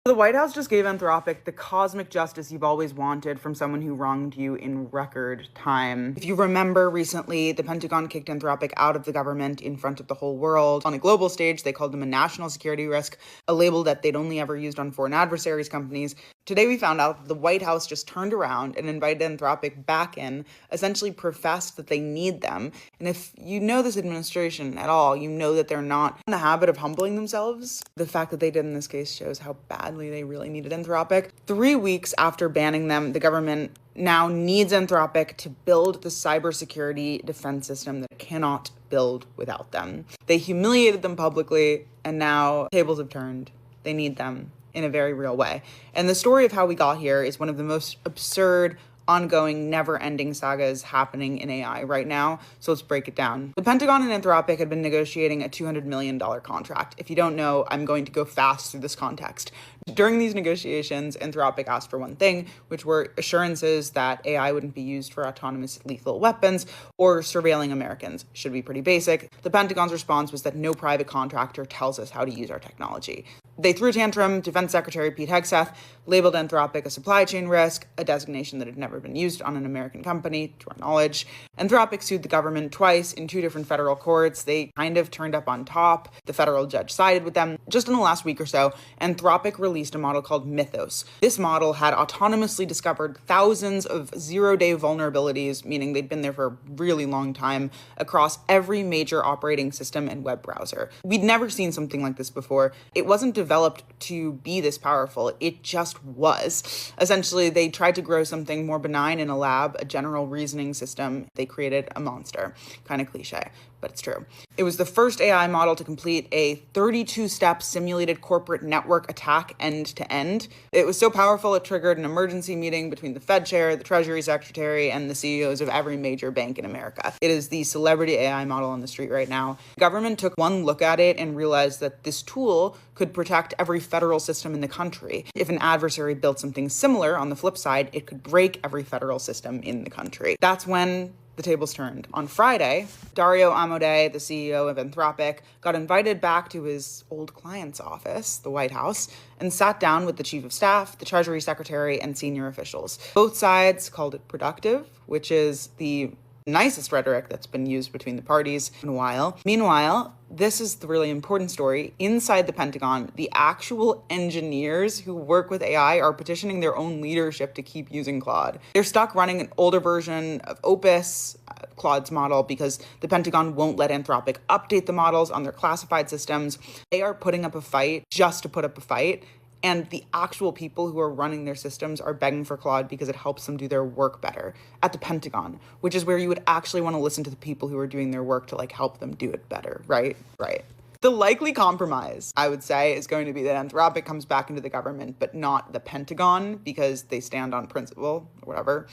The White House just gave Anthropic the cosmic justice you've always wanted from someone who wronged you in record time. If you remember recently, the Pentagon kicked Anthropic out of the government in front of the whole world. On a global stage, they called them a national security risk, a label that they'd only ever used on foreign adversaries companies. Today we found out that the White House just turned around and invited Anthropic back in, essentially professed that they need them. And if you know this administration at all, you know that they're not in the habit of humbling themselves. The fact that they did in this case shows how badly they really needed Anthropic. 3 weeks after banning them, the government now needs Anthropic to build the cybersecurity defense system that it cannot build without them. They humiliated them publicly, and now tables have turned. They need them in a very real way. And the story of how we got here is one of the most absurd, ongoing, never-ending sagas happening in AI right now. So let's break it down. The Pentagon and Anthropic had been negotiating a $200 million contract. If you don't know, I'm going to go fast through this context. During these negotiations, Anthropic asked for one thing, which were assurances that AI wouldn't be used for autonomous lethal weapons or surveilling Americans. Should be pretty basic. The Pentagon's response was that no private contractor tells us how to use our technology. They threw a tantrum. Defense Secretary Pete Hegseth labeled Anthropic a supply chain risk, a designation that had never been used on an American company, to our knowledge. Anthropic sued the government twice in 2 different federal courts. They kind of turned up on top. The federal judge sided with them. Just in the last week or so, Anthropic released a model called Mythos. This model had autonomously discovered thousands of zero-day vulnerabilities, meaning they'd been there for a really long time, across every major operating system and web browser. We'd never seen something like this before. It wasn't developed to be this powerful. It just was. Essentially, they tried to grow something more benign in a lab, a general reasoning system. They created a monster. Kind of cliche, but it's true. It was the first AI model to complete a 32-step simulated corporate network attack end to end. It was so powerful it triggered an emergency meeting between the Fed chair, the Treasury Secretary, and the CEOs of every major bank in America. It is the celebrity AI model on the street right now. The government took one look at it and realized that this tool could protect every federal system in the country. If an adversary built something similar on the flip side, it could break every federal system in the country. That's when the tables turned. On Friday, Dario Amodei, the CEO of Anthropic, got invited back to his old client's office, the White House, and sat down with the chief of staff, the Treasury Secretary, and senior officials. Both sides called it productive, which is the nicest rhetoric that's been used between the parties in a while. Meanwhile, this is the really important story. Inside the Pentagon, the actual engineers who work with AI are petitioning their own leadership to keep using Claude. They're stuck running an older version of Opus, Claude's model, because the Pentagon won't let Anthropic update the models on their classified systems. They are putting up a fight just to put up a fight. And the actual people who are running their systems are begging for Claude because it helps them do their work better at the Pentagon, which is where you would actually want to listen to the people who are doing their work to help them do it better, right? Right. The likely compromise, I would say, is going to be that Anthropic comes back into the government, but not the Pentagon, because they stand on principle or whatever.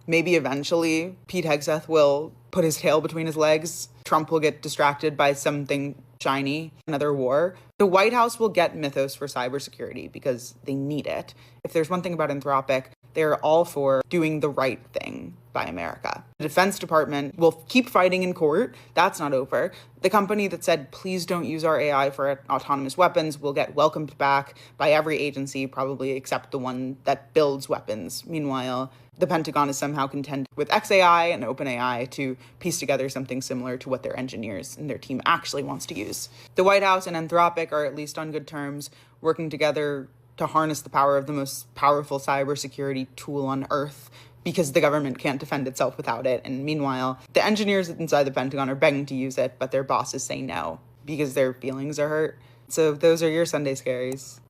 Maybe eventually Pete Hegseth will put his tail between his legs. Trump will get distracted by something shiny, another war. The White House will get Mythos for cybersecurity because they need it. If there's one thing about Anthropic, they're all for doing the right thing by America. The Defense Department will keep fighting in court. That's not over. The company that said, please don't use our AI for autonomous weapons will get welcomed back by every agency, probably except the one that builds weapons. Meanwhile, the Pentagon is somehow content with XAI and OpenAI to piece together something similar to what their engineers and their team actually wants to use. The White House and Anthropic are at least on good terms, working together to harness the power of the most powerful cybersecurity tool on Earth, because the government can't defend itself without it. And meanwhile, the engineers inside the Pentagon are begging to use it, but their bosses say no because their feelings are hurt. So those are your Sunday scaries.